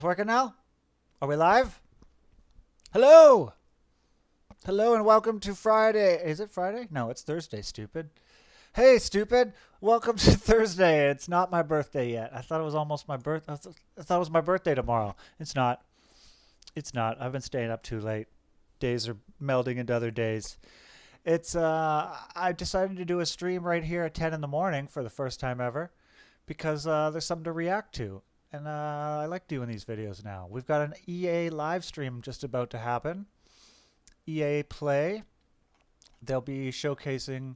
Working now? Are we live? Hello! Hello and welcome to Friday. Is it Friday? No, it's Thursday, stupid. Hey, stupid! Welcome to Thursday. It's not my birthday yet. I thought it was almost my birth. I thought it was my birthday tomorrow. It's not. It's not. I've been staying up too late. Days are melding into other days. It's I decided to do a stream right here at 10 in the morning for the first time ever because there's something to react to. And I like doing these videos now. We've got an EA live stream just about to happen. EA Play. They'll be showcasing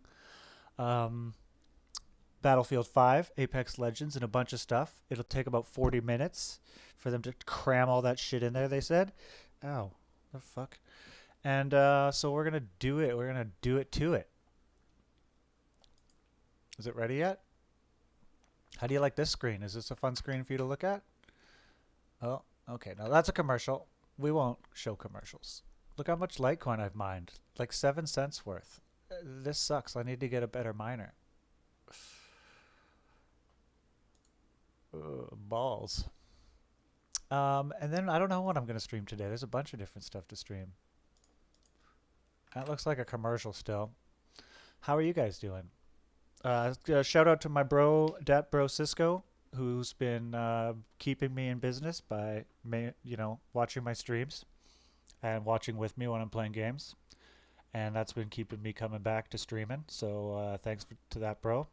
Battlefield 5, Apex Legends, and a bunch of stuff. It'll take about 40 minutes for them to cram all that shit in there, they said. Ow. The fuck? And so we're going to do it. We're going to do it to it. Is it ready yet? How do you like this screen? Is this a fun screen for you to look at? Oh, okay. Now that's a commercial. We won't show commercials. Look how much Litecoin I've mined. Like 7 cents worth. This sucks. I need to get a better miner. Balls. And then I don't know what I'm going to stream today. There's a bunch of different stuff to stream. That looks like a commercial still. How are you guys doing? Shout out to my bro, Dat Bro Cisco, who's been keeping me in business by, watching my streams and watching with me when I'm playing games. And that's been keeping me coming back to streaming. So thanks to that bro.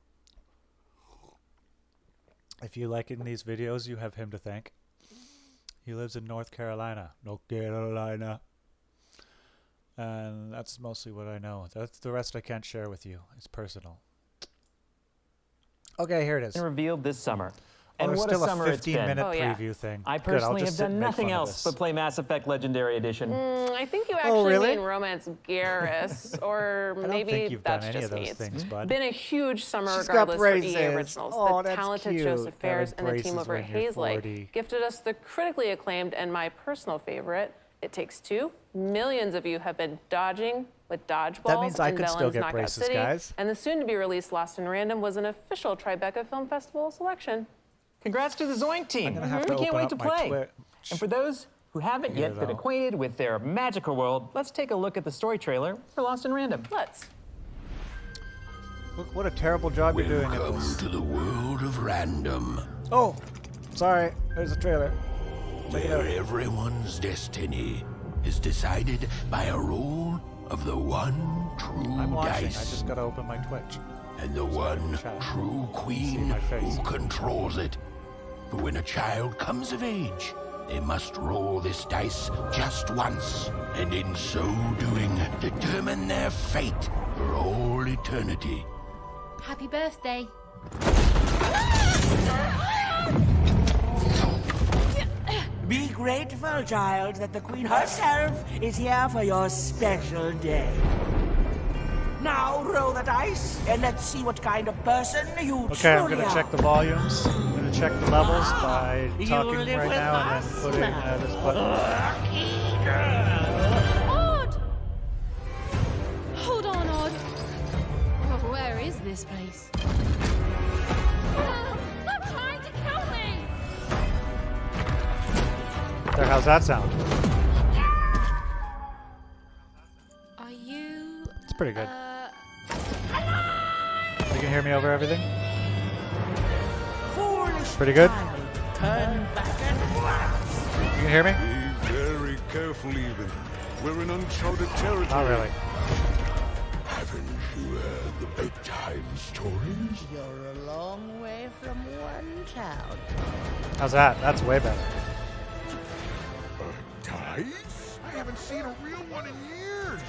If you liking these videos, you have him to thank. He lives in North Carolina. North Carolina. And that's mostly what I know. That's the rest I can't share with you. It's personal. Okay, here it is. Revealed this summer. Oh, And there's what still a summer a it's been. 15-minute preview thing. I Good, I'll personally just have sit and done make nothing fun of else this. but play Mass Effect Legendary Edition. I think you actually really? mean Romance Garrus, or I don't maybe think you've done that's any just of me. those things, bud. Been a huge summer She's got regardless for EA braces. Originals. Oh, The that's talented cute. Joseph Fares and the Having team over at braces when you're Hazelight 40. gifted us the critically acclaimed and my personal favorite, It Takes Two. Millions of you have been dodging with dodgeballs That means I in could still Belen's get Knockout braces, City, guys. and the soon-to-be-released Lost in Random was an official Tribeca Film Festival selection. Congrats to the Zoink team. I'm gonna have to We can't open wait up to my play. Twitch. And for those who haven't yet been Weirdo. acquainted with their magical world, let's take a look at the story trailer for Lost in Random. Let's. Look what a terrible job you're doing at Welcome this. to the world of random, Oh, sorry. There's a trailer. where everyone's destiny is decided by a roll of the one true I'm watching. I dice just gotta open my Twitch. and the one Shut up. true queen my face. who controls it. For when a child comes of age, they must roll this dice just once, and in so doing, determine their fate for all eternity. Happy birthday. Be grateful, child, that the Queen herself is here for your special day. Now roll the dice, and let's see what kind of person you Okay, I'm truly gonna are. check the volumes. I'm gonna check the levels by You talking live right with now and us then putting this button. Odd! Hold on, Odd. Oh, where is this place? Stop trying to kill me! There, how's that sound? Are you... It's pretty good. You can hear me over everything? Foolish Pretty good? child, turn back and once. You can hear me? Be very careful, even. We're in uncharted territory. Not really. Haven't you heard the bedtime stories? You're a long way from one town. How's that? That's way better. Dice? I haven't seen a real one in years.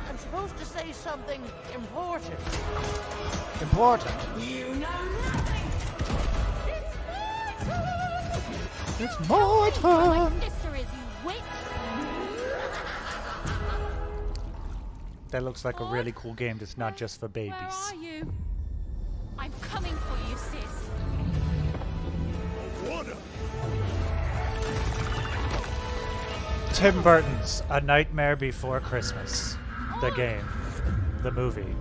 I'm supposed to say something important. Important. You know nothing. It's my turn. Sister is, you witch! That looks like a really cool game that's not just for Where babies. are you? I'm coming for you, sis. Water. Tim Burton's A Nightmare Before Christmas. The game. The movie.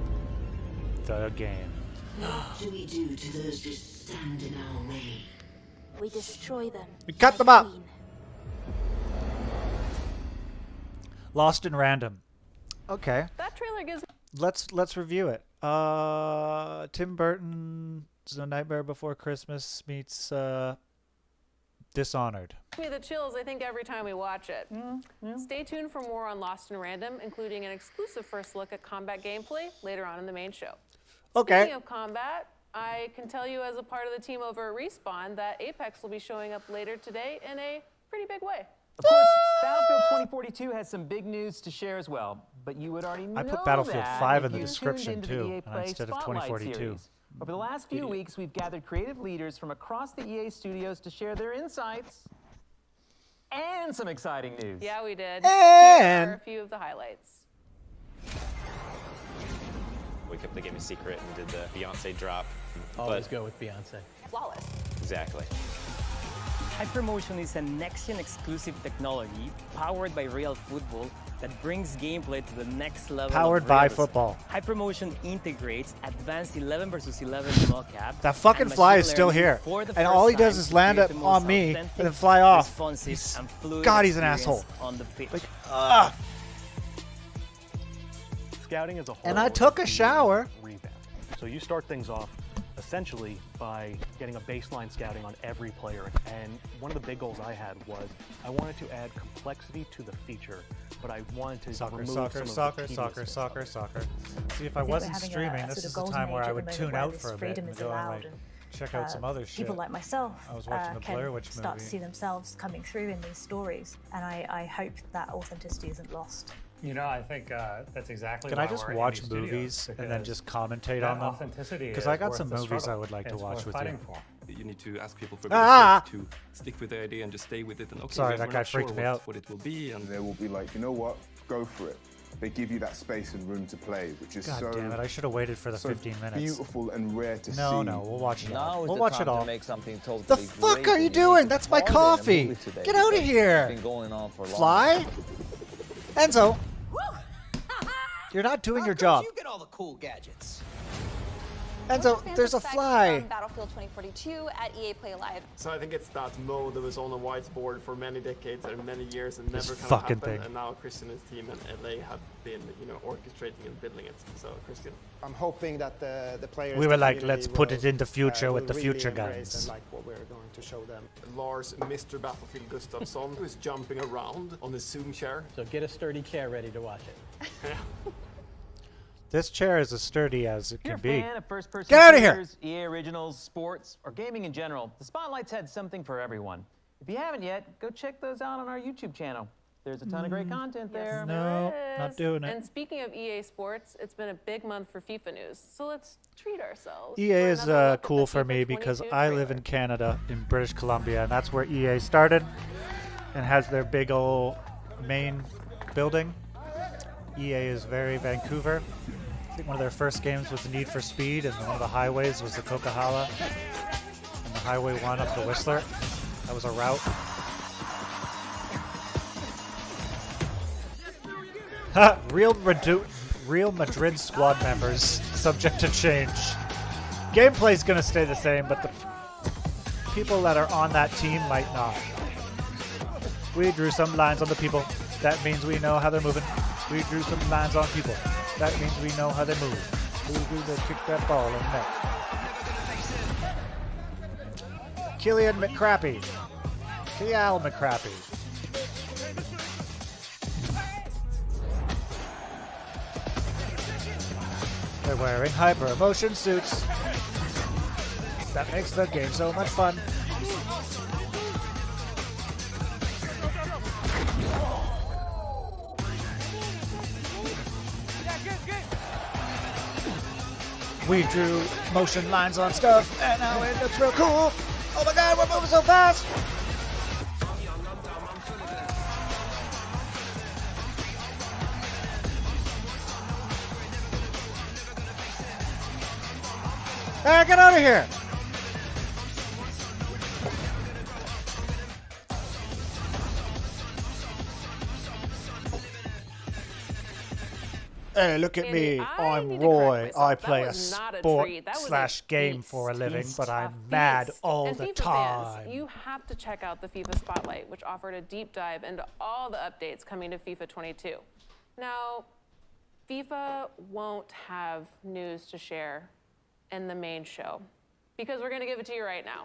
The game. What do we do to those stand in our way. We destroy them. We cut them up. Lost in Random. Okay. That trailer gives Let's review it. Tim Burton's A Nightmare Before Christmas meets Dishonored. me the chills, I think, every time we watch it. Stay tuned for more on Lost in Random, including an exclusive first look at combat gameplay later on in the main show. Okay. Speaking of combat, I can tell you as a part of the team over at Respawn that Apex will be showing up later today in a pretty big way. Of course, Battlefield 2042 has some big news to share as well, but you would already know I put Battlefield that 5 if in the you description, tuned into the too, EA Play instead of Spotlight 2042. series. Over the last few weeks, we've gathered creative leaders from across the EA studios to share their insights and some exciting news. Yeah, we did. And- Here are a few of the highlights. We kept the game a secret and did the Beyonce drop. Always go with Beyonce. Flawless. Exactly. Hypermotion is a next-gen exclusive technology powered by real football that brings gameplay to the next level. Powered by football. Hypermotion integrates advanced 11 versus 11 mocap. That fucking fly is still here. And all he does is land up on me and then fly off. God, he's an asshole. On the pitch. Like, Scouting as a whole. And I took a is shower. Revamp. So you start things off essentially by getting a baseline scouting on every player. And one of the big goals I had was I wanted to add complexity to the feature, but I wanted to remove some of the tediousness. See, if I wasn't streaming, this is the time where I would tune out for a bit and go and like check out some other shit. People like myself I was watching the Blair Witch start to movie. see themselves coming through in these stories, and I hope that authenticity isn't lost. You know, I think that's exactly. Can why I just we're in watch these movies studios, and then because just commentate that on them? authenticity Because is I got worth some the movies I struggle. would like to It's watch worth with fighting you. for. You need to ask people for to stick with the idea and just stay with it. And okay, Sorry, we're that guy not sure freaked me out. what it will be. And They will be like, you know what? Go for it. They give you that space and room to play, which is God so. damn it! I should have waited for the so 15 minutes. Beautiful and rare to see. No, we'll watch it all. Now is We'll the watch time it all. to make something totally The fuck great are you and doing? unique. That's my More than a coffee. movie today, Get out of because here. It's been going on for long. Fly? Enzo, you're not doing your job. You get all the cool gadgets. Enzo, there's a fly. Battlefield 2042 at EA Play Live. So I think it's that mode that was on a whiteboard for many decades and many years and This never kind fucking of happened. thing. And now Christian and his team and LA have been, orchestrating and building it. So Christian, I'm hoping that the players. We were like, community let's put will, it in the future with the will future really embrace guns. And like what we're going to show them. Lars, Mr. Battlefield Gustafsson, who's jumping around on his Zoom chair. So get a sturdy chair ready to watch it. This chair is as sturdy as it If you're can a be. fan of first-person Get out of here! shooters, EA Originals, sports, or gaming in general, the Spotlight's had something for everyone. If you haven't yet, go check those out on our YouTube channel. There's a ton of great content there. No, not doing it. And speaking of EA Sports, it's been a big month for FIFA news, so let's treat ourselves. EA for is another look at cool the for FIFA me because 22 I trailer. live in Canada, in British Columbia, and that's where EA started and has their big old main building. EA is very Vancouver. I think one of their first games was Need for Speed, and one of the highways was the Coquihalla, and the Highway 1 up the Whistler. That was a route. Real Madrid squad members, subject to change. Gameplay's gonna stay the same, but the people that are on that team might not. We drew some lines on the people. That means we know how they're moving. We drew some lines on people. That means we know how they move. We do the kick that ball in net. Killian McCrappy. Kial McCrappy. They're wearing hyper emotion suits. That makes the game so much fun. We drew motion lines on stuff, and now it looks real cool. Oh my god, we're moving so fast! Hey, get out of here! Hey, look at Andy, me. I I'm need to correct Roy. myself. I That play a was not a sport treat. That was slash game feast. for a living, Feast. but I'm A mad feast. all And the FIFA time. fans, you have to check out the FIFA Spotlight, which offered a deep dive into all the updates coming to FIFA 22. Now, FIFA won't have news to share in the main show because we're going to give it to you right now.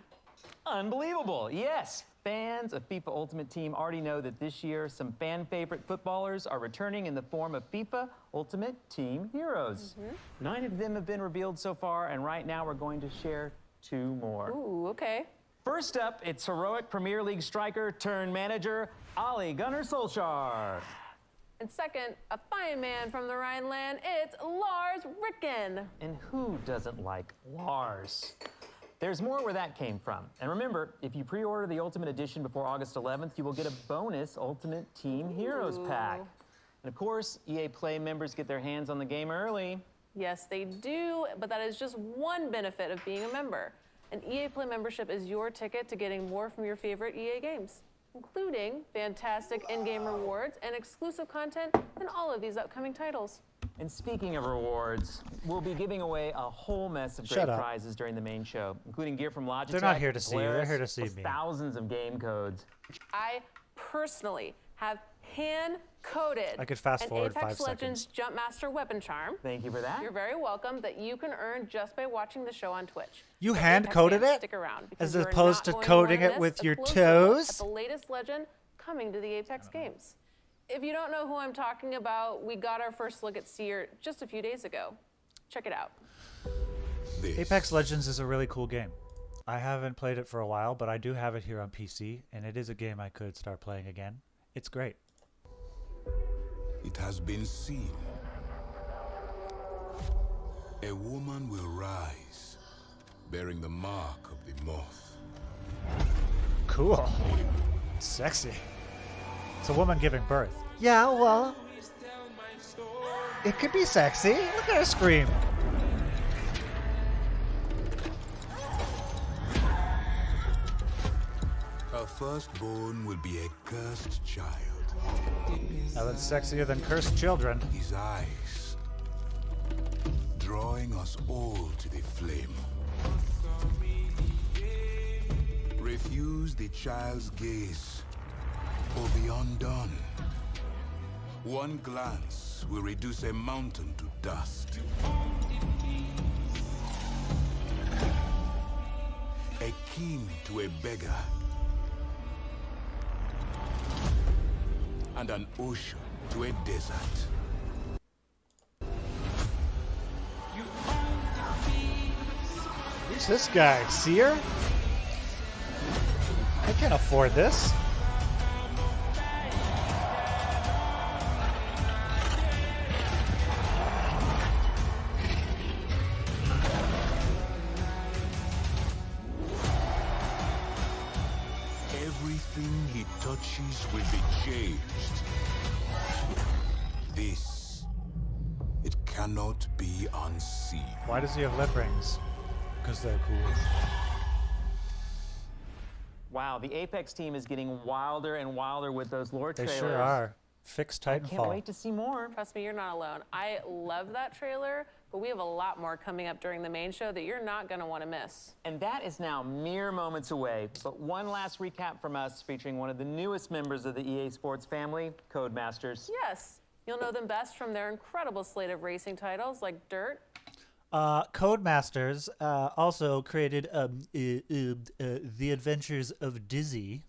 Unbelievable. Yes. Fans of FIFA Ultimate Team already know that this year some fan favorite footballers are returning in the form of FIFA Ultimate Team heroes. 9 of them have been revealed so far, and right now we're going to share 2 more. Ooh, okay. First up, it's heroic Premier League striker turned manager Ole Gunnar Solskjaer. And second, a fine man from the Rhineland, it's Lars Ricken. And who doesn't like Lars? There's more where that came from. And remember, if you pre-order the Ultimate Edition before August 11th, you will get a bonus Ultimate Team Heroes pack. And of course, EA Play members get their hands on the game early. Yes, they do, but that is just one benefit of being a member. An EA Play membership is your ticket to getting more from your favorite EA games, including fantastic in-game rewards and exclusive content in all of these upcoming titles. And speaking of rewards, we'll be giving away a whole mess of great prizes during the main show, including gear from Logitech. They're not here to see you. They're Polaris, here to see plus me. thousands of game codes. I personally have hand-coded I could fast forward an 5 Apex Legends Jumpmaster weapon charm. Thank you for that. You're very welcome, that you can earn just by watching the show on Twitch. You So hand-coded Apex fans, it? Stick around, because As you are opposed not to going coding wanna it with miss a your closer look toes? At the latest legend coming to the Apex games. If you don't know who I'm talking about, we got our first look at Seer just a few days ago. Check it out. Apex Legends is a really cool game. I haven't played it for a while, but I do have it here on PC, and it is a game I could start playing again. It's great. It has been seen. A woman will rise, bearing the mark of the moth. Cool. Sexy. It's a woman giving birth. Yeah, well, it could be sexy. Look at her scream. Her firstborn will be a cursed child. Nothing's sexier than cursed children. His eyes, drawing us all to the flame. Refuse the child's gaze, or be undone. One glance will reduce a mountain to dust. A king to a beggar. And an ocean to a desert. Who's this guy? Seer? I can't afford this. Everything he touches will be changed. This, it cannot be unseen. Why does he have lip rings? Because they're cool. Wow, the Apex team is getting wilder and wilder with those lore They trailers. sure are. Fix Can't Titanfall. wait to see more. Trust me, you're not alone. I love that trailer, but we have a lot more coming up during the main show that you're not going to want to miss. And that is now mere moments away. But one last recap from us featuring one of the newest members of the EA Sports family, Codemasters. Yes, you'll know them best from their incredible slate of racing titles like Dirt. Codemasters also created The Adventures of Dizzy.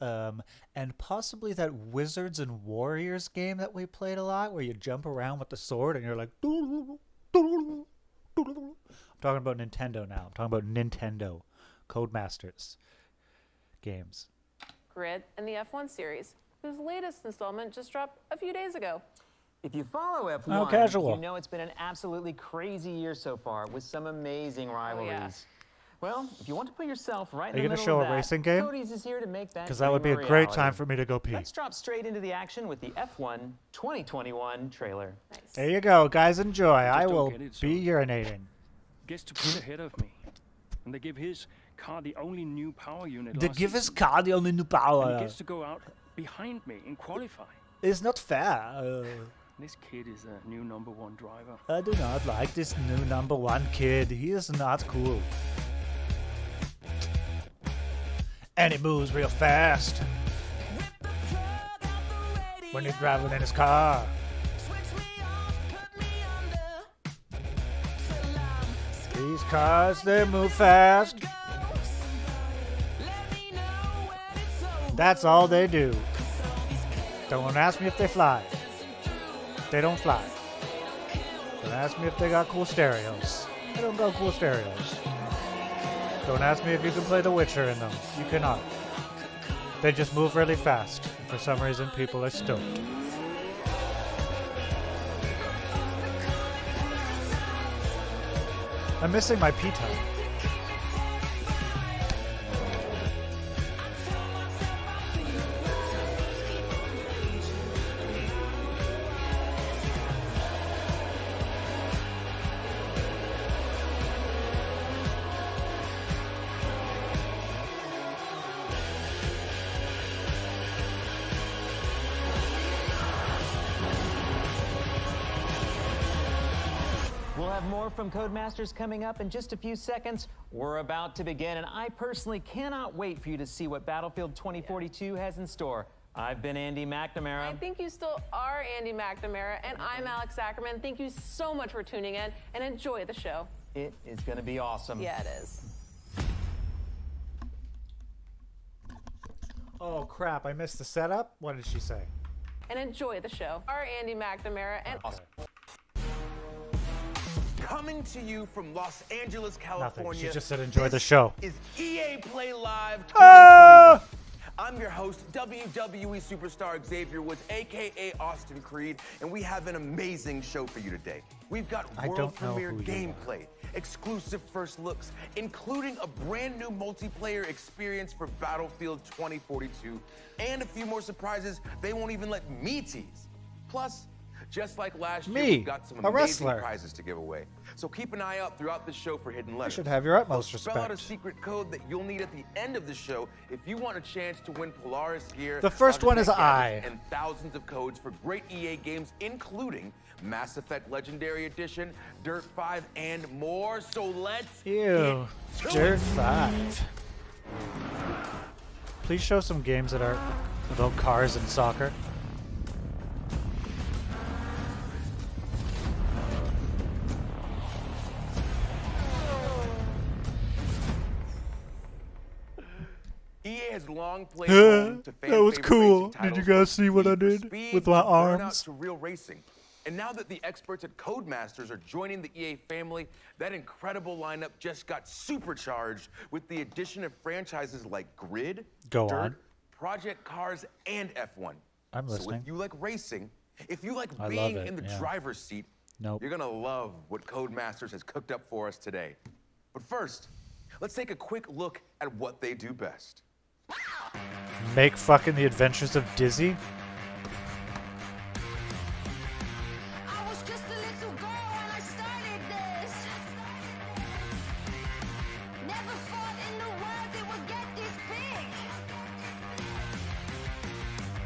And possibly that Wizards and Warriors game that we played a lot, where you jump around with the sword and you're like... I'm talking about Nintendo now. I'm talking about Nintendo Codemasters games. Grid, and the F1 series, whose latest installment just dropped a few days ago. If you follow F1, How casual. you know it's been an absolutely crazy year so far with some amazing rivalries. yeah. Well, if you want to put yourself right Are in you the gonna middle show of a that, racing game? Cody's is here to make that Because that would be a dream great reality. time for me to go pee. Let's drop straight into the action with the F1 2021 trailer. There you go, guys. Enjoy. I don't will get it, be urinating. Gets to put ahead of me. And they give his car the only new power unit They give his car the only new And power. he gets to go out behind me in qualifying. It's not fair. This kid is a new #1 driver. I do not like this new #1 kid. He is not cool. And he moves real fast when he's driving in his car. These cars, they move fast. That's all they do. Don't ask me if they fly. They don't fly. Don't ask me if they got cool stereos. They don't got cool stereos. Don't ask me if you can play The Witcher in them. You cannot. They just move really fast. For some reason, people are stoked. I'm missing my pita. We'll have more from Codemasters coming up in just a few seconds. We're about to begin, and I personally cannot wait for you to see what Battlefield 2042 has in store. I've been Andy McNamara. I think you still are Andy McNamara, and I'm Alex Ackerman. Thank you so much for tuning in, and enjoy the show. It is going to be awesome. Yeah, it is. Oh crap, I missed the setup? What did she say? And enjoy the show. Our Andy McNamara, and Coming to you from Los Angeles, California. Nothing. She just said enjoy the show. Is EA Play Live 2021. Ah! I'm your host, WWE superstar Xavier Woods, aka Austin Creed, and we have an amazing show for you today. We've got world premiere gameplay, exclusive first looks, including a brand new multiplayer experience for Battlefield 2042, and a few more surprises they won't even let me tease. Plus, just like last year, we've got some amazing prizes to give away. So keep an eye out throughout the show for hidden letters. You should have your utmost Spell out a respect. secret code that you'll need at the end of the show if you want a chance to win Polaris gear. The first one is Logitech I. gadgets, and thousands of codes for great EA games, including Mass Effect Legendary Edition, Dirt 5, and more. So let's Ew. get to Dirt it. 5. Please show some games that are about cars and soccer. EA has long played home to fan That was favorite cool. racing Did you titles guys see from what I Need for did Speed with my to Burnout arms? to real racing. And now that the experts at Codemasters are joining the EA family, that incredible lineup just got supercharged with the addition of franchises like Grid, Go Dirt, on. Project Cars, and F1. I'm So listening. if you like racing, if you like I love being it, in the yeah. driver's seat, Nope. you're gonna love what Codemasters has cooked up for us today. But first, let's take a quick look at what they do best. Make fucking The Adventures of Dizzy? I was just a little girl when I started this. Never thought in the world it would get this big.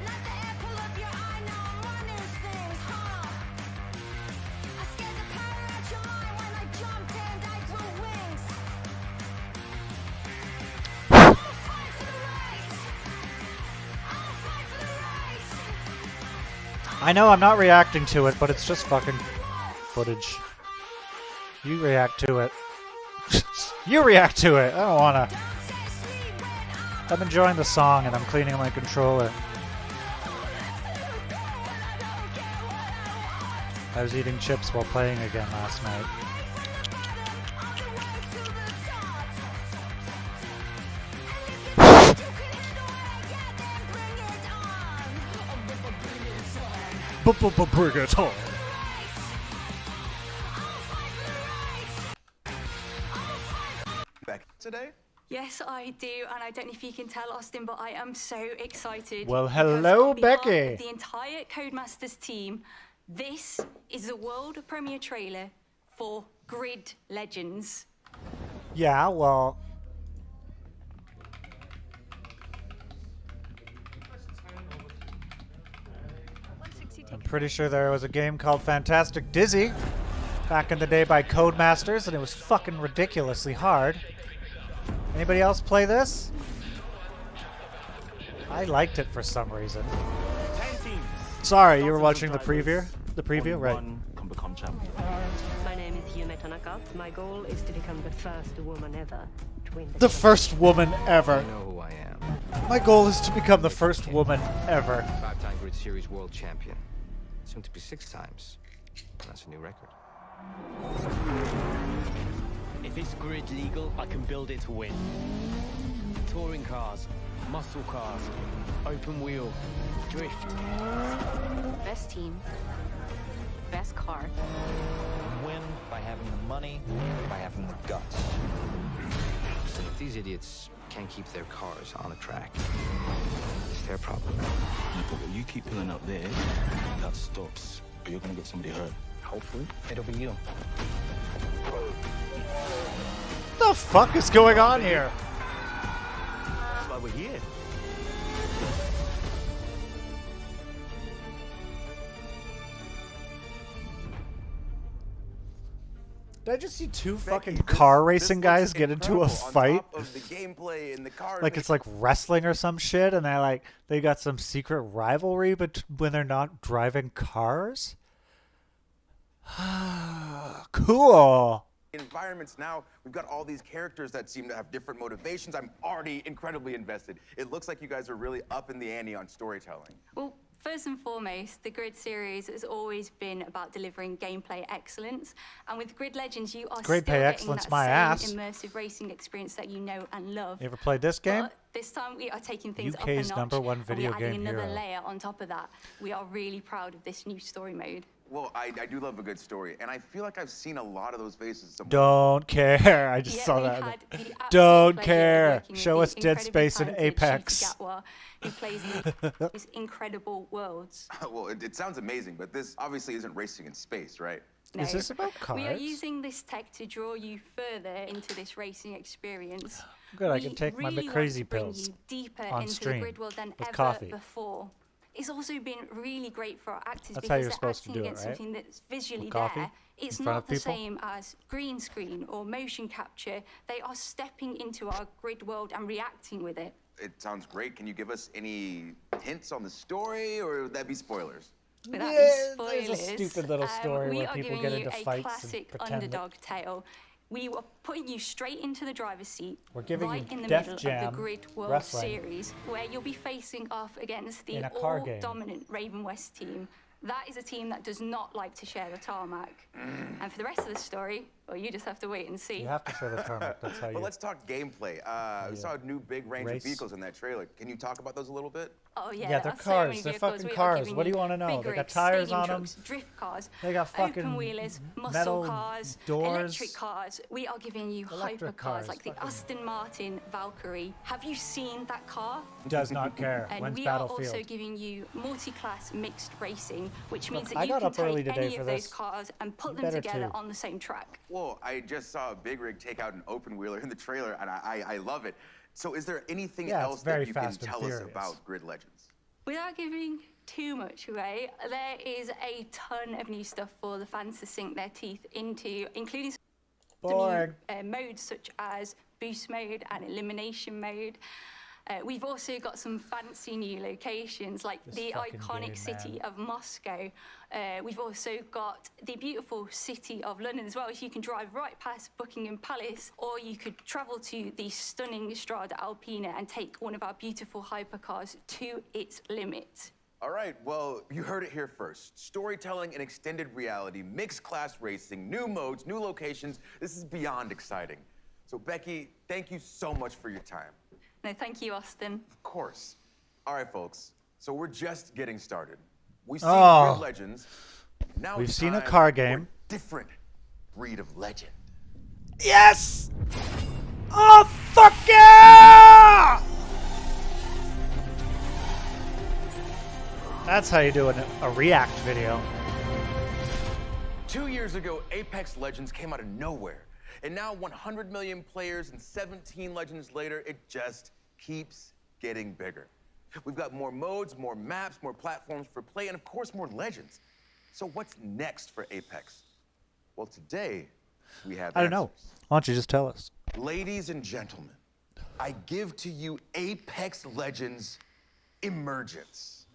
Not the apple of your eye, now I'm running things, huh? I scared the power out your mind when I jumped and I grew wings. I'll fight for the race. I'll fight for the race. I know I'm not reacting to it, but it's just fucking footage. You react to it. You react to it. I don't wanna. I'm enjoying the song and I'm cleaning my controller. I was eating chips while playing again last night. Bring it on. Back today? Yes, I do, and I don't know if you can tell, Austin, but I am so excited. Well, because hello, on behalf Becky. of the entire Codemasters team, this is the world premiere trailer for Grid Legends. Yeah, well. I'm pretty sure there was a game called Fantastic Dizzy back in the day by Codemasters, and it was fucking ridiculously hard. Anybody else play this? I liked it for some reason. Sorry, you were watching the preview? The preview, right? Can become champion. My name is Yume Tanaka. My goal is to become the first woman ever to win The first woman ever. I know who I am. My goal is to become the first woman ever. 5-time Grid Series world champion. Soon to be 6 times. That's a new record. If it's grid legal, I can build it to win. Touring cars, muscle cars, open wheel, drift. Best team, best car. Win by having the money, by having the guts. And if these idiots can't keep their cars on the track, it's their problem. You keep pulling up there, that stops, but you're gonna get somebody hurt. Hopefully, it'll be you. What the fuck is going on here? That's why we're here. Did I just see two fucking car racing guys get into a fight? Of the gameplay and the cars, Like it's like wrestling or some shit, and they got some secret rivalry, but when they're not driving cars. Cool. environments now, we've got all these characters that seem to have different motivations. I'm already incredibly invested. It looks like you guys are really up in the ante on storytelling. Well, first and foremost, the Grid series has always been about delivering gameplay excellence. And with Grid Legends, you are still getting that same immersive racing experience that you know and love. You ever played this game? But this time we are taking things up UK's a notch. #1 video and we're adding game another hero. layer on top of that. We are really proud of this new story mode. Well, I do love a good story, and I feel like I've seen a lot of those faces somewhere. Don't care. I just saw that. Don't care. Show us Dead Space and Apex. Who plays these incredible worlds. Well, it sounds amazing, but this obviously isn't racing in space, right? No. Is this about cars? We are using this tech to draw you further into this racing experience. Good, I can take my really crazy want to bring pills you deeper on into stream the grid world than with ever coffee. before. It's also been really great for our actors That's how because you're they're supposed to acting do it, against right? something that's visually With coffee there. It's in front not of the people? same as green screen or motion capture. They are stepping into our grid world and reacting with it. It sounds great. Can you give us any hints on the story, or would that be spoilers? Without Yeah, these spoilers, there's a stupid little story we where are people giving get you into a fights and classic pretend that- underdog tale. We are putting you straight into the driver's seat, We're giving right you in the Def middle of Jam the Grid World wrestling Series, where you'll be facing off against in the a car game. all-dominant Raven West team. That is a team that does not like to share the tarmac. And for the rest of the story, well, you just have to wait and see. You have to share the tarmac. That's how you. But let's talk gameplay. We saw a new big range Race. of vehicles in that trailer. Can you talk about those a little bit? Oh yeah, Yeah, there they're are so many cars. They're vehicles. fucking We are cars. giving What do you wanna know? big They got rigs, tires stadium on 'em. trucks, drift cars, They got fucking open wheelers, muscle metal cars, doors. electric cars. We are giving you Electric hypercars cars, like the fucking- Aston Martin Valkyrie. Have you seen that car? Does not care. And When's we are Battlefield? also giving you multi-class mixed racing, which means Look, that I you got can up early take today any for of this. those cars and put You them better together too. on the same track. Well, I just saw a big rig take out an open wheeler in the trailer, and I love it. So is there anything Yeah, it's else very that you can Fast and tell us Furious. about Grid Legends? Without giving too much away, there is a ton of new stuff for the fans to sink their teeth into, including some Boring. new modes such as boost mode and elimination mode. We've also got some fancy new locations like This the fucking iconic game, city man. of Moscow. We've also got the beautiful city of London as well. So you can drive right past Buckingham Palace, or you could travel to the stunning Strada Alpina and take one of our beautiful hypercars to its limit. All right, well, you heard it here first. Storytelling and extended reality, mixed class racing, new modes, new locations. This is beyond exciting. So Becky, thank you so much for your time. No, thank you, Austin. Of course. All right, folks. So we're just getting started. We've seen Oh. Grid Legends. Now We've it's seen a time car for game. different breed of legend. Yes! Oh, fuck yeah! That's how you do a React video. 2 years ago, Apex Legends came out of nowhere. And now 100 million players and 17 Legends later, it just keeps getting bigger. We've got more modes, more maps, more platforms for play, and of course, more legends. So what's next for Apex? Well, today, we have I don't know. Why don't you just tell us? Ladies and gentlemen, I give to you Apex Legends Emergence.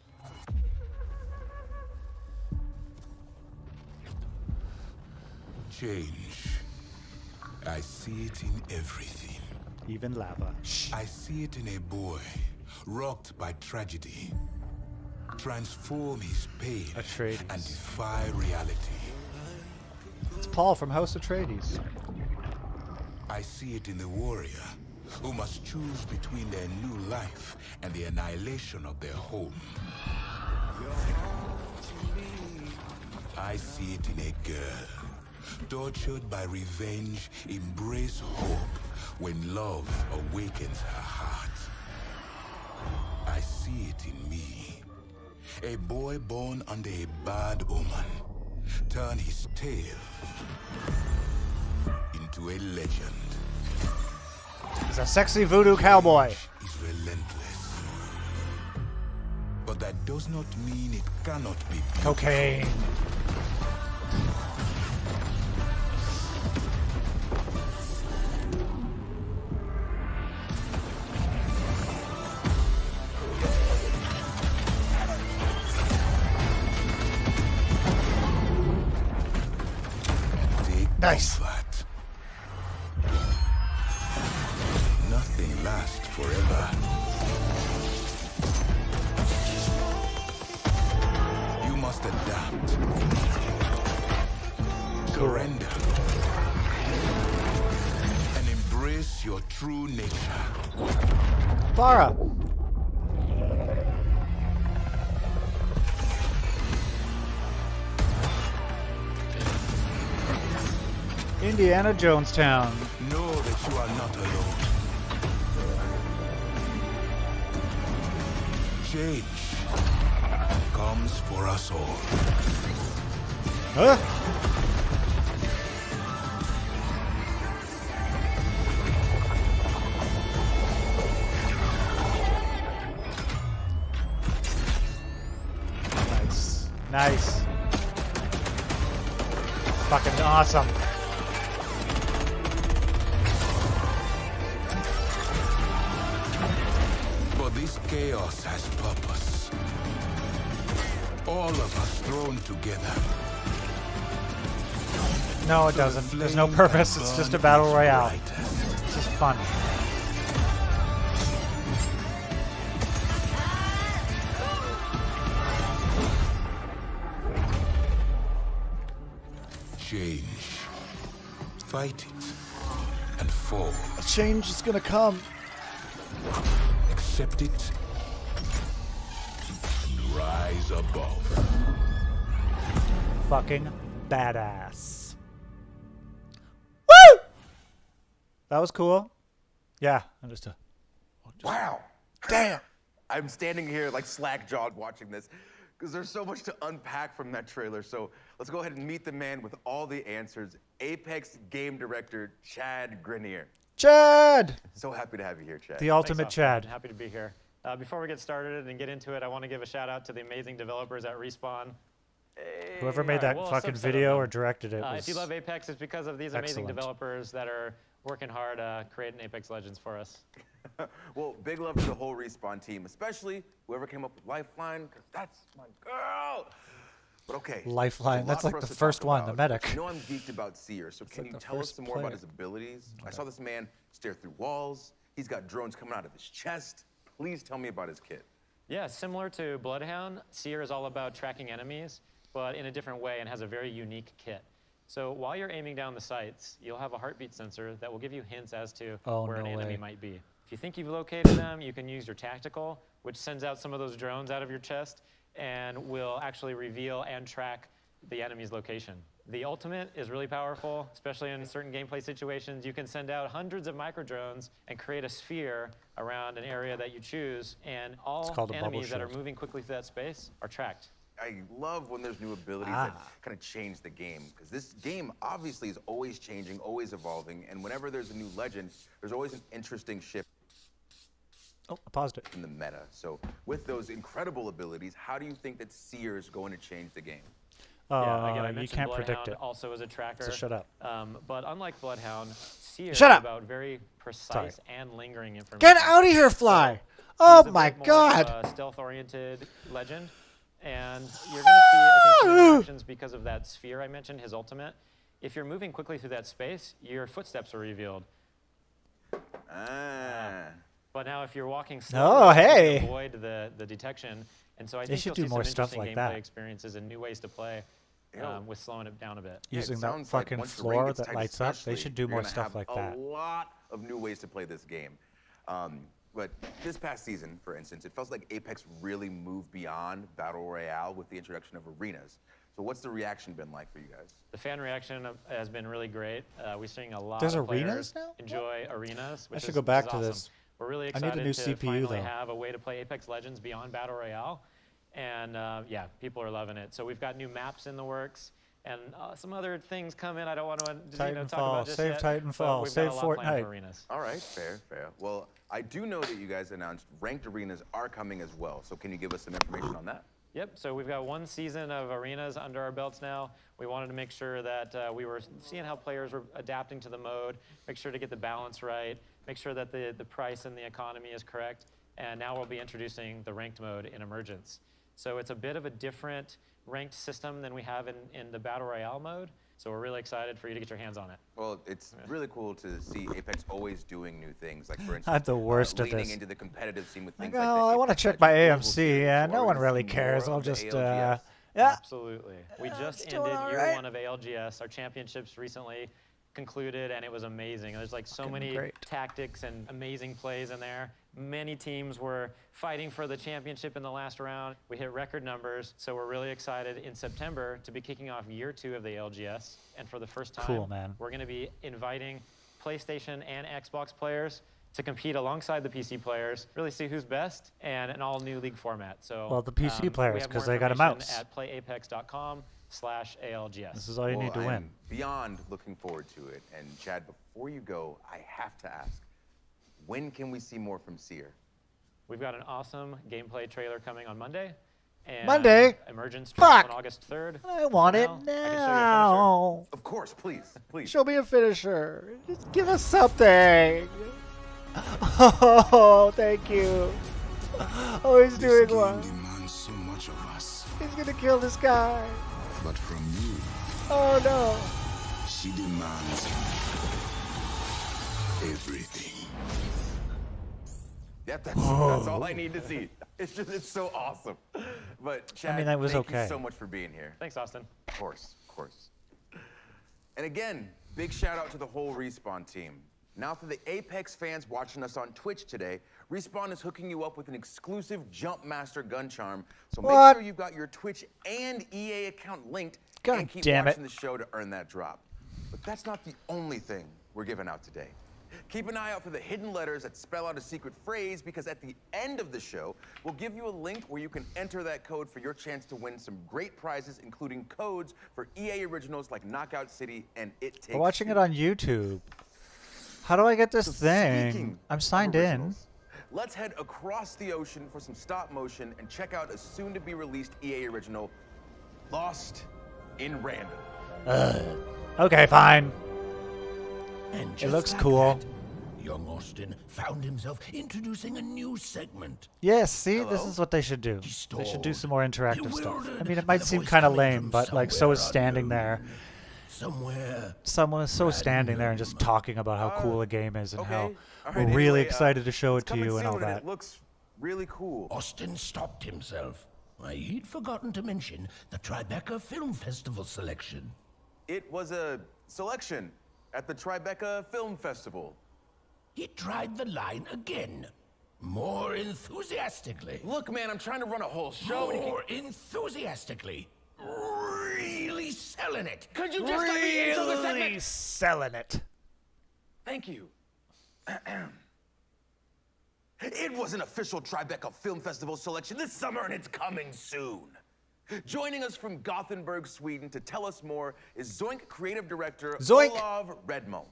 Change. I see it in everything. Even lava. Shh. I see it in a boy, rocked by tragedy. Transform his pain and defy reality. It's Paul from House Atreides. I see it in the warrior, who must choose between their new life and the annihilation of their home. I see it in a girl, tortured by revenge, embrace hope when love awakens her heart. I see it in me, a boy born under a bad omen, turn his tale into a legend. He's a sexy voodoo cowboy. Is relentless. But that does not mean it cannot be beautiful. Cocaine. Nice. Nothing lasts forever. You must adapt. Surrender. And embrace your true nature. Farah. Indiana Jonestown. Know that you are not alone. Change comes for us all. Huh? Nice. Nice. Fucking awesome. For this chaos has purpose. All of us thrown together. No, it doesn't. There's no purpose. It's just a battle royale. It's just fun. Change. Fight it and fall. Change is gonna come. Accept it and rise above. Fucking badass. Woo! That was cool. Yeah, I'm just Wow. Damn. I'm standing here like slack-jawed watching this because there's so much to unpack from that trailer. So let's go ahead and meet the man with all the answers, Apex game director Chad Grenier. Chad! So happy to have you here, Chad. The ultimate Thanks, Austin. Chad. Happy to be here. Before we get started and get into it, I want to give a shout out to the amazing developers at Respawn. Whoever made that fucking video or directed it was if you love Apex, it's because of these amazing excellent. developers that are working hard creating Apex Legends for us. Well, big love to the whole Respawn team, especially whoever came up with Lifeline, because that's my girl. But okay. Lifeline, there's a that's lot like for us the to first talk one, the about. medic. You know I'm geeked about Seer, so can like you the tell us first some more about player. his abilities? I saw this man stare through walls. He's got drones coming out of his chest. Please tell me about his kit. Yeah, similar to Bloodhound, Seer is all about tracking enemies, but in a different way and has a very unique kit. So while you're aiming down the sights, you'll have a heartbeat sensor that will give you hints as to where an enemy might be. If you think you've located them, you can use your tactical, which sends out some of those drones out of your chest and will actually reveal and track the enemy's location. The ultimate is really powerful, especially in certain gameplay situations. You can send out hundreds of micro drones and create a sphere around an area that you choose, and all enemies that are moving quickly through that space are tracked. I love when there's new abilities that kind of change the game, because this game obviously is always changing, always evolving, and whenever there's a new legend, there's always an interesting shift. Oh, I paused it. In the meta. So with those incredible abilities, how do you think that Seer is going to change the game? Yeah, again, I you mentioned can't Bloodhound predict it. also as a tracker. So shut up. But unlike Bloodhound, Seer Shut is up. about very precise Sorry. and lingering information. Get out of here, Fly! Oh my God! He's a stealth-oriented legend, and you're going to see, I think, some interactions because of that sphere I mentioned, his ultimate. If you're moving quickly through that space, your footsteps are revealed. But now, if you're walking slowly, hey. you can avoid the detection. And so I think should you'll do see more some stuff interesting like gameplay that. experiences and new ways to play with slowing it down a bit. Using it that sounds like fucking once the rank floor gets that tight lights up, they especially, should do you're more gonna stuff have like a that. lot of new ways to play this game. But this past season, for instance, it felt like Apex really moved beyond Battle Royale with the introduction of arenas. So what's the reaction been like for you guys? The fan reaction has been really great. We're seeing a lot There's of arenas players now? enjoy arenas, which should is, go back which to is awesome. this. We're really I need excited a new to CPU finally though. have a way to play Apex Legends beyond Battle Royale. And yeah, people are loving it. So we've got new maps in the works. And some other things come in. I don't want to talk about just save yet, Titanfall, but save we've got a lot planned Fortnite. for arenas. All right, fair. Well, I do know that you guys announced ranked arenas are coming as well. So can you give us some information on that? Yep, so we've got one season of arenas under our belts now. We wanted to make sure that we were seeing how players were adapting to the mode, make sure to get the balance right, make sure that the price and the economy is correct. And now we'll be introducing the ranked mode in Emergence. So it's a bit of a different ranked system than we have in the Battle Royale mode. So we're really excited for you to get your hands on it. Well, it's really cool to see Apex always doing new things. Like, for instance, I'm the worst at leaning this. into the competitive scene with things Oh, like the I want to Apex check my Legends Global AMC. Series. Yeah, So no are we one gonna really see cares. more I'll of the just, ALGS? yeah. Absolutely. We just it's doing ended all year right. one of ALGS. Our championships recently concluded, and it was amazing. There's like so many tactics and amazing plays in there. Many teams were fighting for the championship in the last round. We hit record numbers, so we're really excited in September to be kicking off year 2 of the ALGS. And for the first time, Cool, man. we're going to be inviting PlayStation and Xbox players to compete alongside the PC players, really see who's best, and an all-new league format. So, Well, the PC we players, have 'cause more they got a information mouse. at playapex.com/ALGS. This is all you need to I win. am beyond looking forward to it. And Chad, before you go, I have to ask, when can we see more from Seer? We've got an awesome gameplay trailer coming on Monday. And Monday? Emergence drops Fuck! on August 3rd. I want For it now, I can show you a finisher. now. Of course, please. Show me a finisher. Just give us something. Oh, thank you. Oh, he's doing one. Demands so much of us, He's gonna kill this guy. but from you, Oh no. she demands everything. Yep, that's all I need to see. It's so awesome. But Chad, that was thank okay. you so much for being here. Thanks, Austin. Of course. And again, big shout out to the whole Respawn team. Now for the Apex fans watching us on Twitch today, Respawn is hooking you up with an exclusive Jumpmaster gun charm. So make What? sure you've got your Twitch and EA account linked God and keep damn it. watching the show to earn that drop. But that's not the only thing we're giving out today. Keep an eye out for the hidden letters that spell out a secret phrase, because at the end of the show, we'll give you a link where you can enter that code for your chance to win some great prizes, including codes for EA originals like Knockout City and It Takes We're watching Two. it on YouTube. How do I get this So thing? speaking I'm of signed in. originals, let's head across the ocean for some stop motion and check out a soon-to-be released EA original, Lost in Random. Okay, fine. And It just looks like cool. that, young Austin found himself introducing a new segment. Yes, see, this Hello? is what they should do. He's They should do stalled, some more interactive stuff. I bewildered mean, it by might the seem voice kind of coming lame, from but like, so somewhere is standing there. Somewhere. Someone is so standing there and just talking about how cool a game is and how All right, we're anyway, really excited to show it it's to you coming and all soon, that. It looks really cool. Austin stopped himself. Why, he'd forgotten to mention the Tribeca Film Festival selection. It was a selection at the Tribeca Film Festival. He tried the line again. More enthusiastically. Look, man, I'm trying to run a whole show. and you More enthusiastically. Really selling it. Could you just let me intro the Really segment? selling it. Thank you. It was an official Tribeca Film Festival selection this summer, and it's coming soon. Joining us from Gothenburg, Sweden to tell us more is Zoink creative director Zoink. Olav Redmo.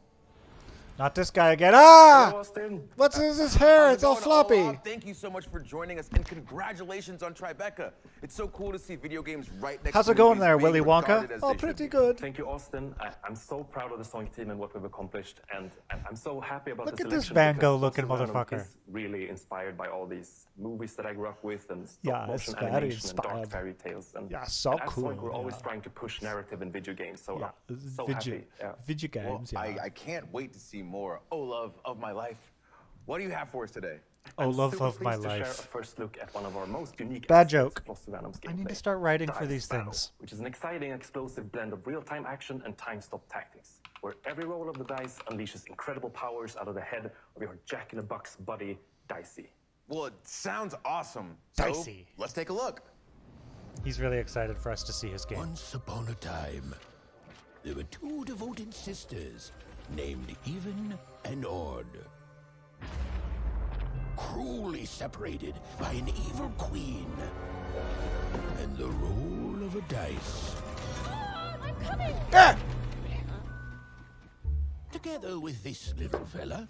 Not this guy again. Ah! Hello, Austin. What's his hair? How's It's all going, floppy. Olaf? Thank you so much for joining us, and congratulations on Tribeca. It's so cool to see video games right next How's to it going movies there, being Willy Wonka? regarded as Oh, they should pretty be. good. Thank you, Austin. I'm so proud of the Sonic team and what we've accomplished, and I'm so happy about Look the at this selection. Van because Gogh looking Fossil Venom motherfucker. is really inspired by all these movies that I grew up with and Yeah, stop it's motion very animation and dark inspired. fairy tales. And, Yeah, so and at cool, Sonic, we're always yeah. trying to push narrative in video games. So Yeah, I'm so video- happy. Yeah. video games, Well, yeah. I can't wait to see more. Oh, love of my life. What do you have for us today? Oh, I'm love super of my pleased to share a life. first look at one of our most unique Bad aspects joke. of Fossil Venom's I need to gameplay, start writing for Dice these Battle, things. which is an exciting, explosive blend of real-time action and time-stop tactics, where every roll of the dice unleashes incredible powers out of the head of your Jack-in-the-Box buddy, Dicey. Well, it sounds awesome. So, Dicey. let's take a look. He's really excited for us to see his game. Once upon a time, there were two devoted sisters named Even and Ord. Cruelly separated by an evil queen and the roll of a dice. I'm coming! Ah! Together with this little fella,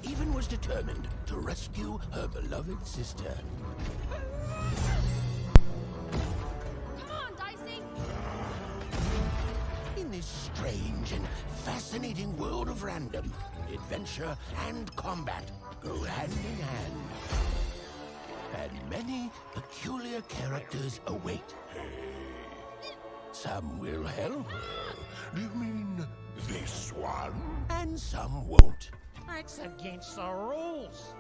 Even was determined to rescue her beloved sister. Come on, Dicey! In this strange and fascinating world of random, adventure and combat go hand in hand. And many peculiar characters await. Some will help. You mean this one? And some won't. That's against the rules.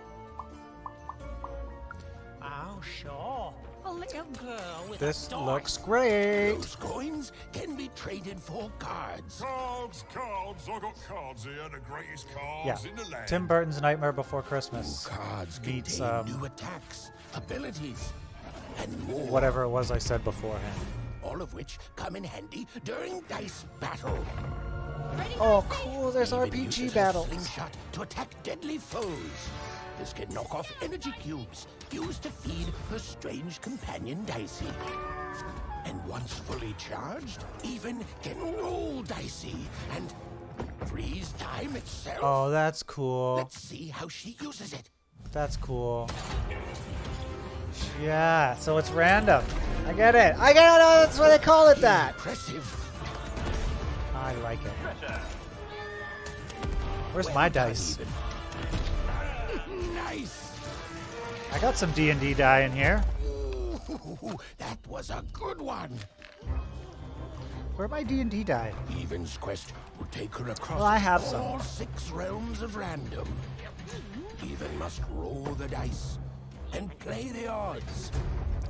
Oh, sure. A little girl with This a looks great. Those coins can be traded for cards. Cards, cards. I got cards here, the greatest Yeah, cards in the land. Tim Burton's Nightmare Before Christmas Cards meets contain new attacks, abilities, and more. whatever it was I said beforehand. All of which come in handy during dice battle. Oh, cool! There's Even RPG uses battles. a slingshot to attack deadly foes. This can knock off energy cubes used to feed her strange companion Dicey. And once fully charged, Even can roll Dicey and freeze time itself. Oh, that's cool. Let's see how she uses it. That's cool. Yeah, so it's random. I get it. I get it. That's why they call it that. Impressive. I like it. Where's my dice? Nice. I got some D&D die in here. Ooh, that was a good one. Where are my D&D die? Even's quest will take her across Well, I have some. all 6 realms of random. Even must roll the dice and play the odds.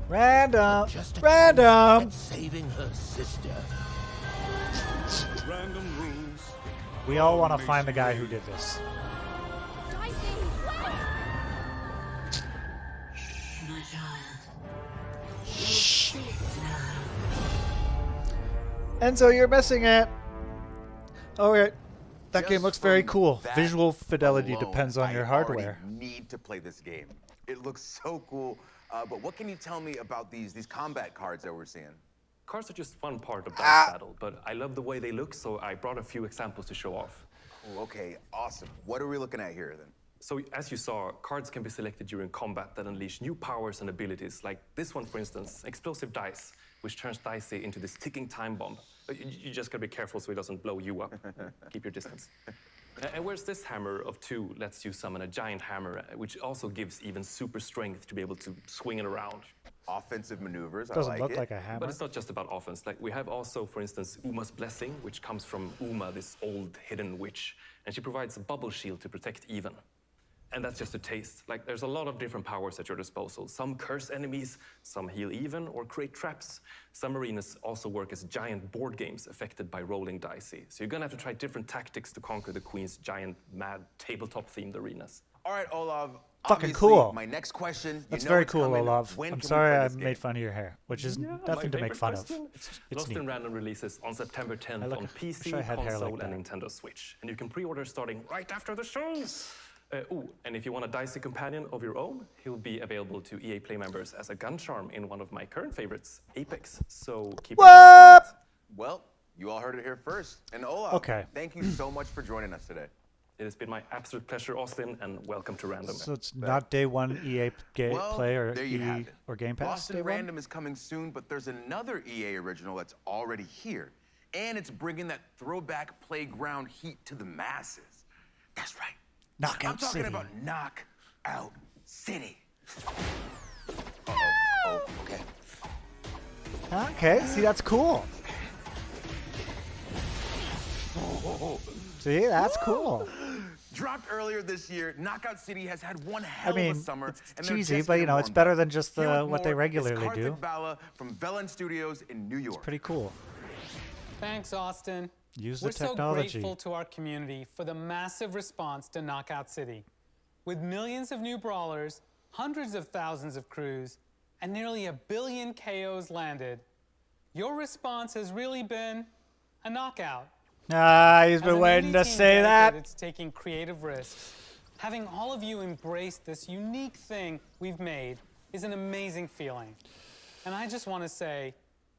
Random. Just a Random. chance at saving her sister. Random rules. We all want to find the guy who did this. Shh. Enzo, you're missing it. All right. That game looks very cool. That Visual fidelity alone, depends on I your already hardware. need to play this game. It looks so cool. But what can you tell me about these combat cards that we're seeing? Cards are just one part of Dice Battle, but I love the way they look, so I brought a few examples to show off. Cool, okay, awesome. What are we looking at here then? So as you saw, cards can be selected during combat that unleash new powers and abilities, like this one, for instance, Explosive Dice, which turns Dicey into this ticking time bomb. You just gotta be careful so it doesn't blow you up. Keep your distance. And where's this hammer of 2 lets you summon a giant hammer, which also gives Even super strength to be able to swing it around. Offensive maneuvers, Doesn't I like look it. like a hammer. But it's not just about offense. Like we have also, for instance, Uma's Blessing, which comes from Uma, this old hidden witch, and she provides a bubble shield to protect Even. And that's just a taste. Like there's a lot of different powers at your disposal. Some curse enemies, some heal Even or create traps. Some arenas also work as giant board games affected by rolling dicey. So you're gonna have to try different tactics to conquer the Queen's giant, mad, tabletop-themed arenas. All right, Olav. Fucking obviously, cool. My next question. That's you know very it's cool, coming. Olav. When I'm can we sorry play I this made game? fun of your hair, which is My nothing to make favorite fun question. of. It's Lost neat. in Random releases on September 10th look- on wish I PC, had hair console, like and that. Nintendo Switch. And you can pre-order starting right after the show. And if you want a dicey companion of your own, he'll be available to EA Play members as a gun charm in one of my current favorites, Apex. So keep an eye out for that. Well, You all heard it here first. And Olaf, Okay. thank you so much for joining us today. It has been my absolute pleasure, Austin, and welcome to Random. So it's not day one EA Well, Play or there you have it. or Game Pass. Lost Day in one? Random is coming soon, but there's another EA original that's already here. And it's bringing that throwback playground heat to the masses. That's right. Knockout I'm talking City. about Knockout City. Okay. Okay, see, that's cool. See, that's cool. Dropped earlier this year, Knockout City has had one hell I mean, of a summer. it's and they're cheesy, just but you getting know, it's warmed better up. than just Here with what they more regularly is do. Karthik Bala from Velen Studios in New York. Pretty cool. Thanks, Austin. Use the We're technology. so grateful to our community for the massive response to Knockout City. With millions of new brawlers, hundreds of thousands of crews, and nearly 1 billion KOs landed, your response has really been a knockout. Ah, he's As been an waiting indie to team say that. dedicated to taking creative risks, having all of you embrace this unique thing we've made is an amazing feeling. And I just want to say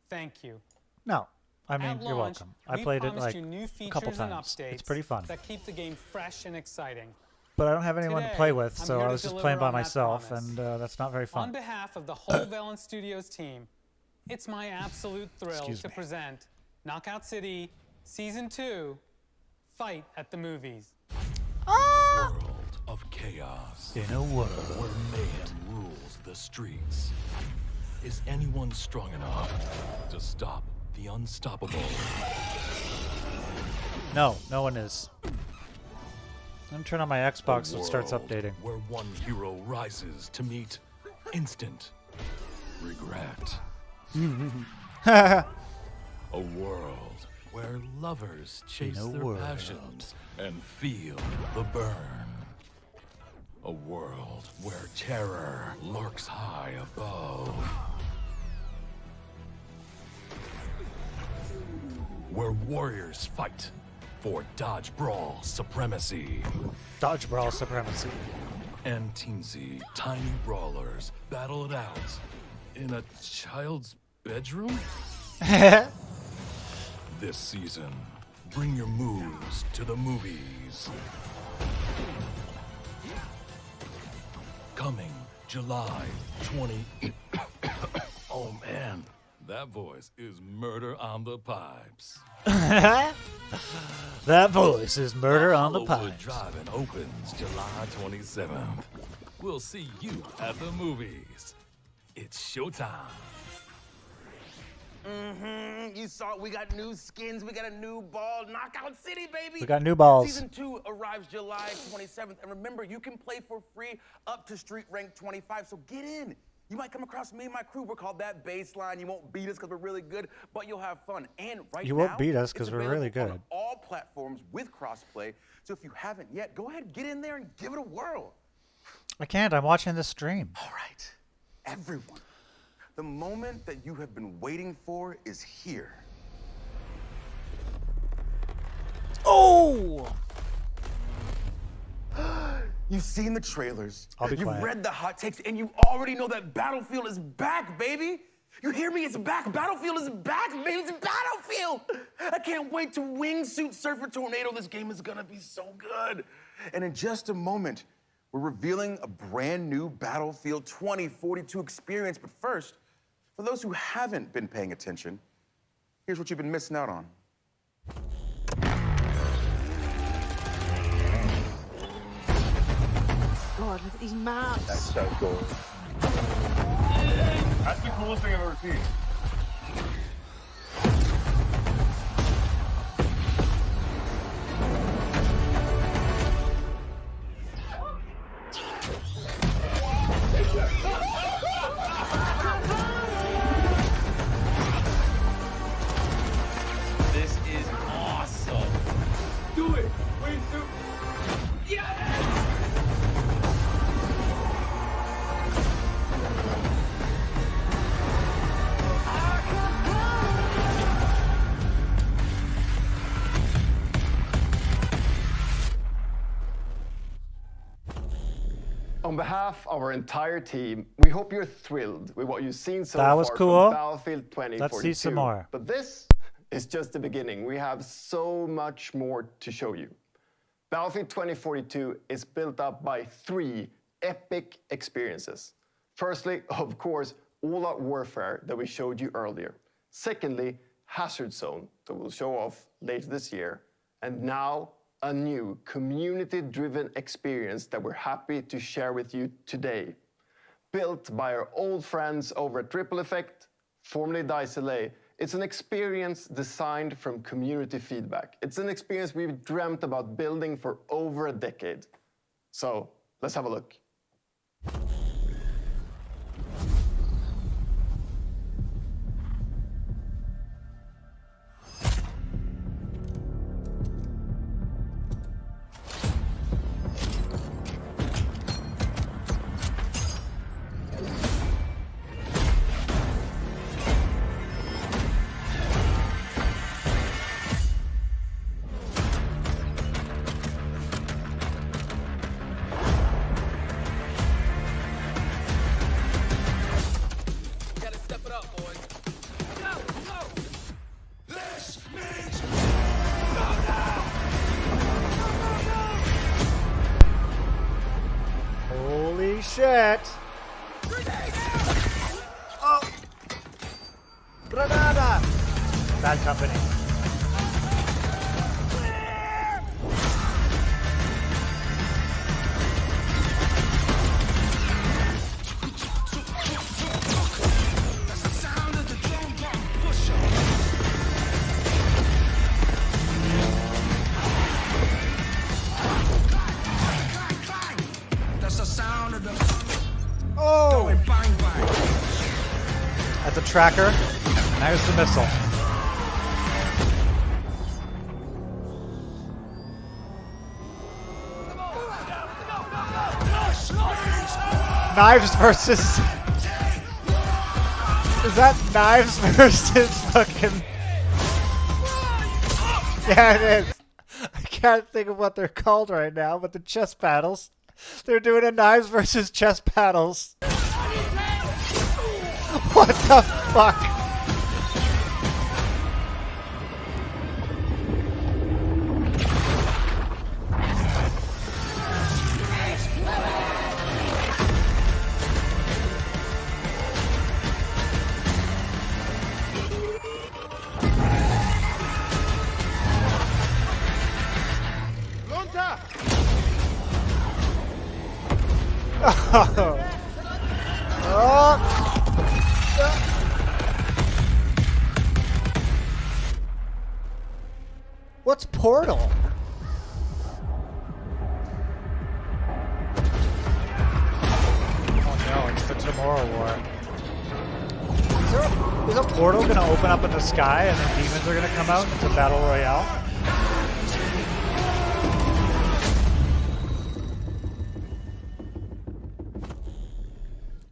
thank you. No, I mean, At you're launch, welcome. I we played it promised like you new a couple features and times. updates It's pretty fun. that keep the game fresh and exciting. But I don't have anyone to Today, play with, I'm so here I to was just deliver playing by on that myself, promise. and that's not very On fun. behalf of the whole Velen Studios team, it's my absolute thrill Excuse to me. present Knockout City Season 2, Fight at the Movies. World of chaos. In a world where mayhem rules the streets. Is anyone strong enough to stop the unstoppable? No, no one is. Let me turn on my Xbox so it starts world updating. Where one hero rises to meet instant regret. A world where lovers chase In a their world. passions and feel the burn. A world where terror lurks high above. Where warriors fight for dodge brawl supremacy. Dodge brawl supremacy. And teensy tiny brawlers battle it out in a child's bedroom? This season, bring your moves to the movies. Coming July 20. Oh man, that voice is murder on the pipes. That voice is murder on the Hollywood pipes. Drive-In opens July 27th. We'll see you at the movies. It's showtime. You saw it. We got new skins. We got a new ball. Knockout City, baby. We got new balls. Season 2 arrives July 27th. And remember, you can play for free up to street rank 25. So get in. You might come across me and my crew. We're called That Baseline. You won't beat us because we're really good, but you'll have fun. And right You now, won't beat us it's 'cause we're really available good. on all platforms with crossplay. So if you haven't yet, go ahead, get in there and give it a whirl. I can't. I'm watching the stream. All right, everyone. The moment that you have been waiting for is here. Oh! You've seen the trailers. I'll be You've quiet. read the hot takes, and you already know that Battlefield is back, baby. You hear me? It's back. Battlefield is back, baby. It's Battlefield. I can't wait to wingsuit surfer tornado. This game is gonna be so good. And in just a moment, we're revealing a brand new Battlefield 2042 experience. But first, for those who haven't been paying attention, here's what you've been missing out on. God, look at these maps. That's so cool. That's the coolest thing I've ever seen. This is awesome. Do it! Wait, do On behalf of our entire team, we hope you're thrilled with what you've seen so That far was cool. from Battlefield 2042. Let's see some more. But this is just the beginning. We have so much more to show you. Battlefield 2042 is built up by 3 epic experiences. Firstly, of course, all-out warfare that we showed you earlier. Secondly, Hazard Zone that we'll show off later this year. And now, a new community-driven experience that we're happy to share with you today. Built by our old friends over at Ripple Effect, formerly DICE LA. It's an experience designed from community feedback. It's an experience we've dreamt about building for over a decade. So, let's have a look. Holy shit! Oh! Granada! Bad company. Oh! That's a tracker. There's the missile. Knives versus... Is that Knives versus fucking... Yeah, it is. I can't think of what they're called right now, but the chess battles. They're doing a Knives versus chess battles. What the fuck? What's Portal? Oh no, it's the Tomorrow War. Is a portal gonna open up in the sky and then demons are gonna come out? It's a battle royale.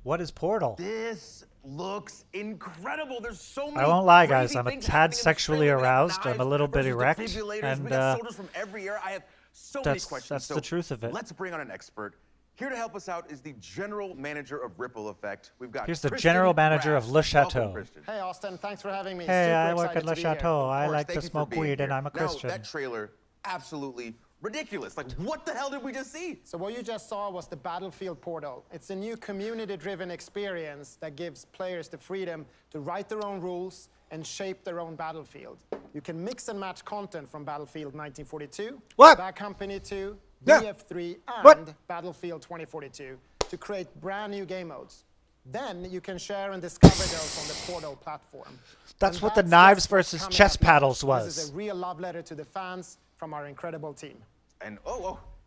What is Portal? This looks incredible. There's so many. I won't lie, guys. I'm a tad sexually aroused. I'm a little bit erect, and from every era. I have so many questions. That's the truth of it. Let's bring on an expert. Here to help us out is the general manager of Ripple Effect. We've got. Here's the general manager of Le Chateau. Hey, Austin. Thanks for having me. Hey, I work at Le Chateau. I like to smoke weed, and I'm a Now, Christian. that trailer, absolutely ridiculous. Like, what the hell did we just see? So what you just saw was the Battlefield Portal. It's a new community-driven experience that gives players the freedom to write their own rules and shape their own battlefield. You can mix and match content from Battlefield 1942, Bad Company 2, BF3, and Battlefield 2042 to create brand new game modes. Then you can share and discover those on the Portal platform. That's what the Knives versus chess paddles was. This is a real love letter to the fans from our incredible team. And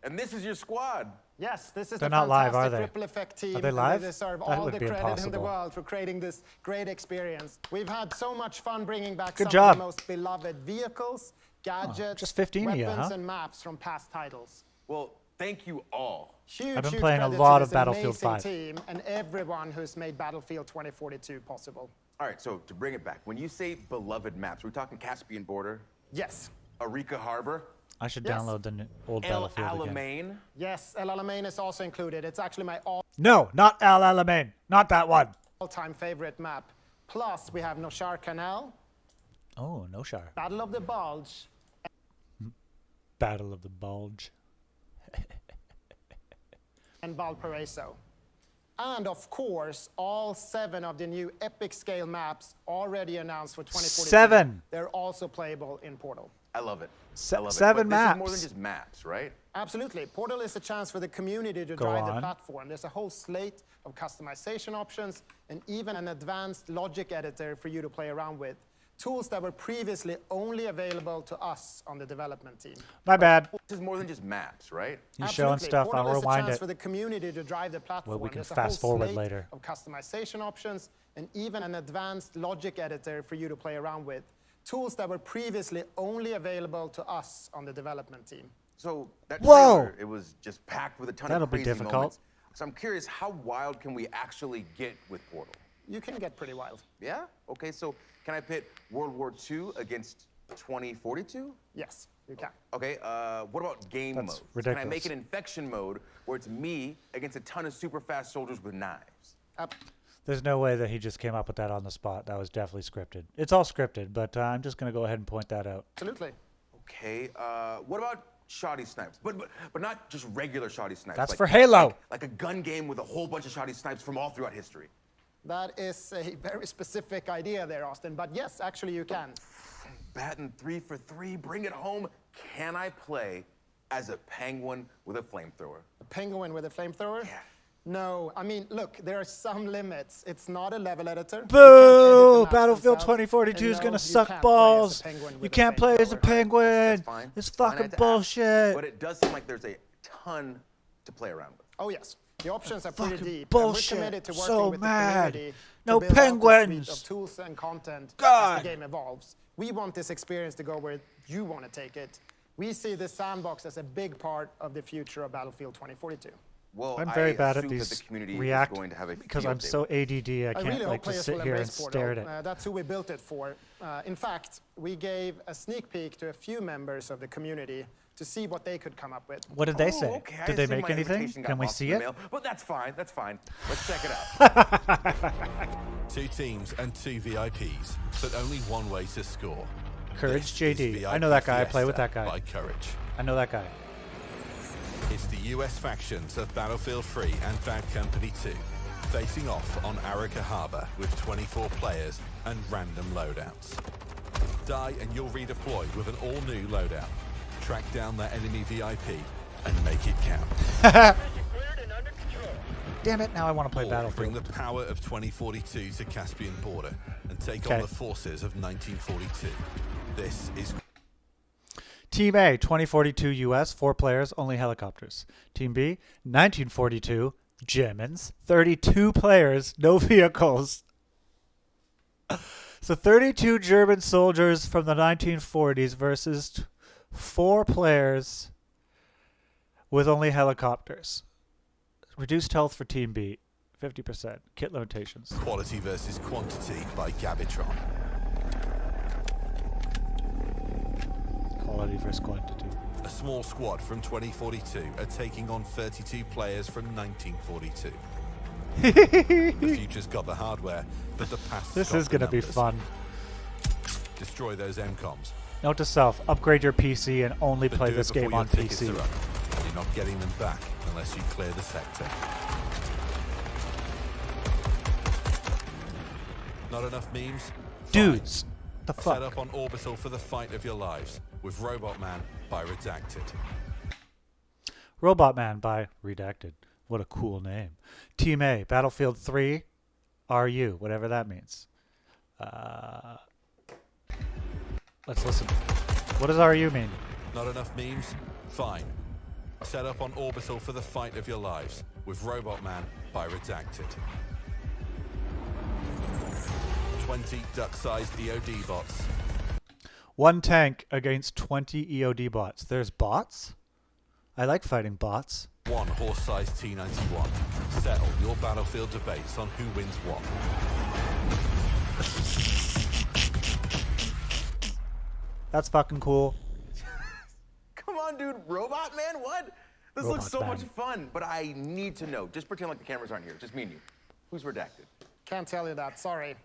and this is your squad. Yes, this is They're the not live, fantastic are they? Ripple Effect team. Are they live? They deserve That all would the be credit in the impossible. world for creating this great experience. We've had so much fun bringing back Good some job. of the most beloved vehicles, gadgets, just 15 of weapons, you, huh? and maps from past titles. Well, thank you all. Huge, I've been huge playing a credit lot to of this Battlefield amazing 5. team and everyone who's made Battlefield 2042 possible. All right, so to bring it back, when you say beloved maps, we're talking Caspian Border? Yes. Arica Harbor? I should Yes. download the old El Battlefield again. Alamein? Yes, El Alamein is also included. It's actually my No, not El Alamein. Not that one. all-time favorite map. Plus, we have Noshar Canal, Oh, no Shire. Battle of the Bulge. Battle of the Bulge. And Valparaiso. And of course, all 7 of the new epic scale maps already announced for 2042. 7. They're also playable in Portal. I love it. Se I love 7 it. But maps. This is more than just maps, right? Absolutely. Portal is a chance for the community to Go drive the on. platform. There's a whole slate of customization options and even an advanced logic editor for you to play around with. Tools that were previously only available to us on the development team. My bad. This is more than just maps, right? He's showing stuff. Portal I'll is a rewind chance it. for the community to drive the platform. Well, we can There's a fast whole forward slate later. of customization options and even an advanced logic editor for you to play around with. Tools that were previously only available to us on the development team. So that Whoa! trailer, it was just packed with a ton That'll of be crazy difficult. moments. So I'm curious, how wild can we actually get with Portal? You can get pretty wild. Yeah? Okay, so can I pit World War II against 2042? Yes, you can. Okay, what about game That's mode? Can I ridiculous. make an infection mode where it's me against a ton of super fast soldiers with knives? There's no way that he just came up with that on the spot. That was definitely scripted. It's all scripted, but I'm just going to go ahead and point that out. Absolutely. Okay, what about shoddy snipes? But not just regular shoddy snipes. That's like, for Halo. Like a gun game with a whole bunch of shoddy snipes from all throughout history. That is a very specific idea there, Austin. But yes, actually you can. Batting 3 for 3, bring it home. Can I play as a penguin with a flamethrower? A penguin with a flamethrower? Yeah. No, I mean, look, there are some limits. It's not a level editor. Boo! Battlefield 2042 is going to suck balls. You can't play as a penguin. It's fucking bullshit. But it does seem like there's a ton to play around with. Oh, yes. The options are pretty Fucking deep. bullshit. And we're committed to working So with mad. the community No to build out the penguins. suite of tools and content God. as the game evolves. We want this experience to go where you want to take it. We see the sandbox as a big part of the future of Battlefield 2042. Well, I'm very bad at assume that these the community React is going to have a because field I'm day so with it. ADD. I I can't really like hope just players sit will here and embrace stare at Portal. it. That's who we built it for. In fact, we gave a sneak peek to a few members of the community to see what they could come up with. What did they say? Okay, I Did they assume make my anything? invitation got Can we lost see in the it? mail, but that's fine. That's fine. Let's check it out. 2 teams and 2 VIPs, but only one way to score. Courage This is JD. I VIP know that guy. I play with Fiesta that guy. by Courage. I know that guy. It's the US factions of Battlefield 3 and Bad Company 2, facing off on Arica Harbor with 24 players and random loadouts. Die and you'll redeploy with an all-new loadout. Track down that enemy VIP and make it count. Damn it, now I want to play Or Battlefield. bring the power of 2042 to Caspian border and take Okay. on the forces of 1942. This is Team A, 2042 US, 4 players, only helicopters. Team B, 1942 Germans, 32 players, no vehicles. So 32 German soldiers from the 1940s versus 4 players with only helicopters. Reduced health for Team B, 50%. Kit limitations. Quality versus Quantity by Gabitron. Quality versus quantity. A small squad from 2042 are taking on 32 players from 1942. The future's got the hardware, but the past's This got is the going to be numbers. fun. Destroy those MCOMs. Note to self, upgrade your PC and only But play do it this game before on your tickets PC. are up. You're not getting them back unless you clear the sector. Not enough memes? Fine. Dudes, the fuck? Set up on Orbital for the fight of your lives with Robot Man by Redacted. Robot Man by Redacted. What a cool name. Team A, Battlefield 3, RU, whatever that means. Let's listen. What does RU mean? Not enough memes? Fine. Set up on Orbital for the fight of your lives with Robot Man by Redacted. 20 duck-sized EOD bots. 1 tank against 20 EOD bots. There's bots? I like fighting bots. 1 horse-sized T-91. Settle your Battlefield debates on who wins what. That's fucking cool. Come on, dude. Robot Man? What? This Robot looks so Man. much fun, but I need to know. Just pretend like the cameras aren't here. Just me and you. Who's Redacted? Can't tell you that, sorry.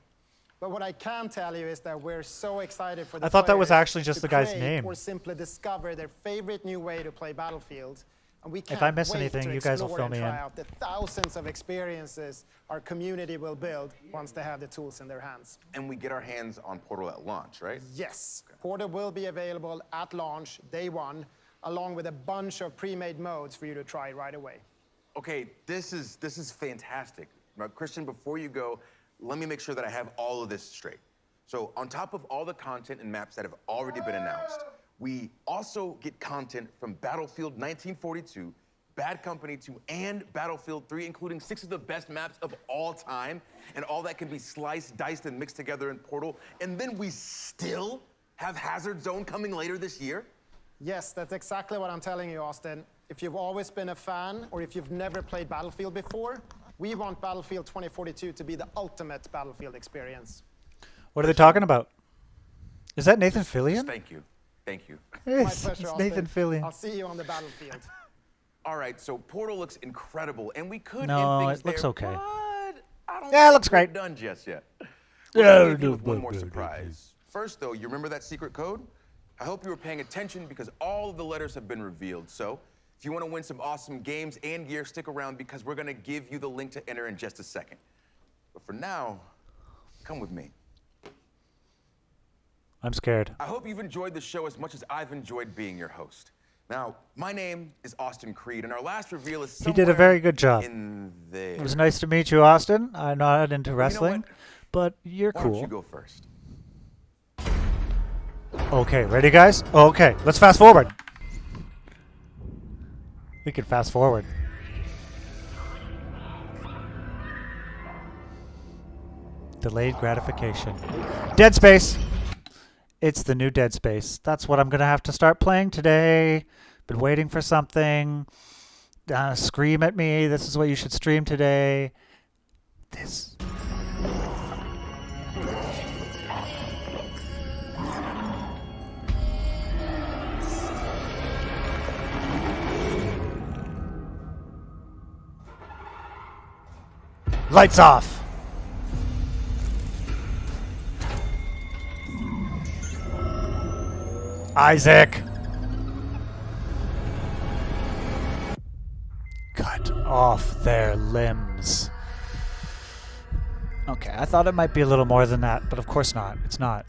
But what I can tell you is that we're so excited for the I thought that was players actually just to the guy's create name. or simply discover their favorite new way to play Battlefield. And we can't If I miss wait anything, to you guys will explore fill and me try in. out the thousands of experiences our community will build once they have the tools in their hands. And we get our hands on Portal at launch, right? Yes, Portal will be available at launch, day one, along with a bunch of pre-made modes for you to try right away. Okay, this is fantastic. Now, Christian, before you go, let me make sure that I have all of this straight. So on top of all the content and maps that have already been announced, we also get content from Battlefield 1942, Bad Company 2, and Battlefield 3, including 6 of the best maps of all time. And all that can be sliced, diced, and mixed together in Portal. And then we still have Hazard Zone coming later this year? Yes, that's exactly what I'm telling you, Austin. If you've always been a fan, or if you've never played Battlefield before, we want Battlefield 2042 to be the ultimate Battlefield experience. What are they talking about? Is that Nathan Fillion? Thank you. Thank you. Yes, My pleasure, it's Austin. Nathan Fillion. I'll see you on the battlefield. All right, so Portal looks incredible, and we could No, end things it looks there, okay. but I don't Yeah, it think looks we're great. done just yet. Yeah, We're gonna leave you with one more surprise. First, though, you remember that secret code? I hope you were paying attention because all of the letters have been revealed. So if you want to win some awesome games and gear, stick around because we're going to give you the link to enter in just a second. But for now, come with me. I'm scared. I hope you've enjoyed the show as much as I've enjoyed being your host. Now, my name is Austin Creed, and our last reveal is He did a very good job. in there. It was nice to meet you, Austin. I'm not into wrestling, but you're Why cool. don't you go first? Okay, ready, guys? Okay, let's fast forward. We can fast forward. Delayed gratification. Dead Space. It's the new Dead Space. That's what I'm going to have to start playing today. Been waiting for something. Scream at me. This is what you should stream today. This. Lights off. Isaac. Cut off their limbs. Okay, I thought it might be a little more than that, but of course not. It's not.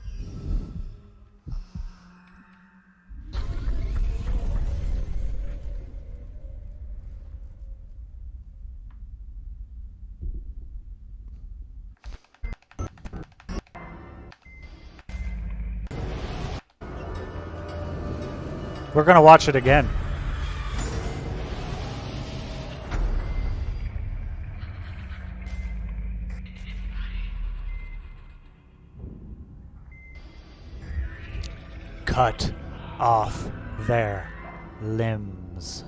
We're gonna watch it again. Cut off their limbs.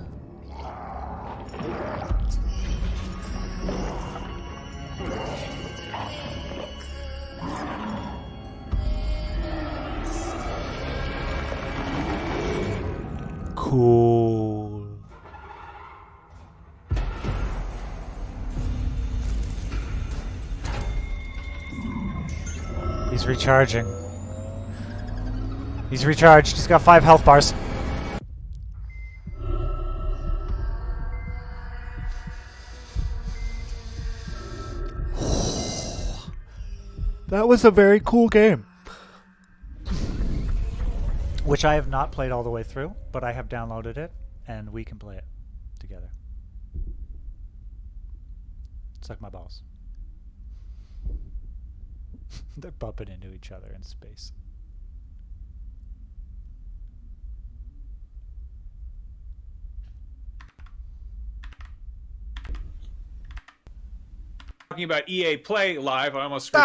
Cool. He's recharging. He's recharged. He's got 5 health bars. That was a very cool game. Which I have not played all the way through, but I have downloaded it, and we can play it together. Suck my balls. They're bumping into each other in space. Talking about EA Play Live, I almost screwed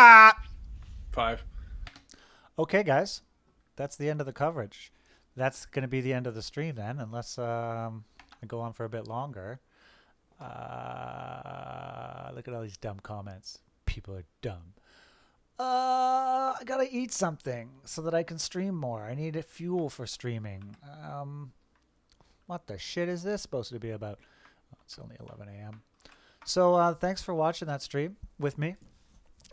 5. Okay, guys. That's the end of the coverage. That's going to be the end of the stream then, unless I go on for a bit longer. Look at all these dumb comments. People are dumb. I got to eat something so that I can stream more. I need fuel for streaming. What the shit is this supposed to be about? Oh, it's only 11 a.m. So thanks for watching that stream with me.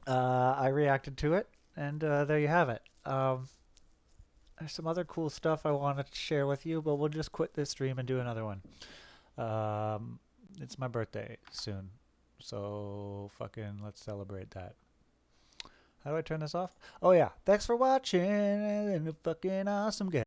I reacted to it. And there you have it. There's some other cool stuff I wanted to share with you, but we'll just quit this stream and do another one. It's my birthday soon, so fucking let's celebrate that. How do I turn this off? Oh yeah, thanks for watching, and a fucking awesome game.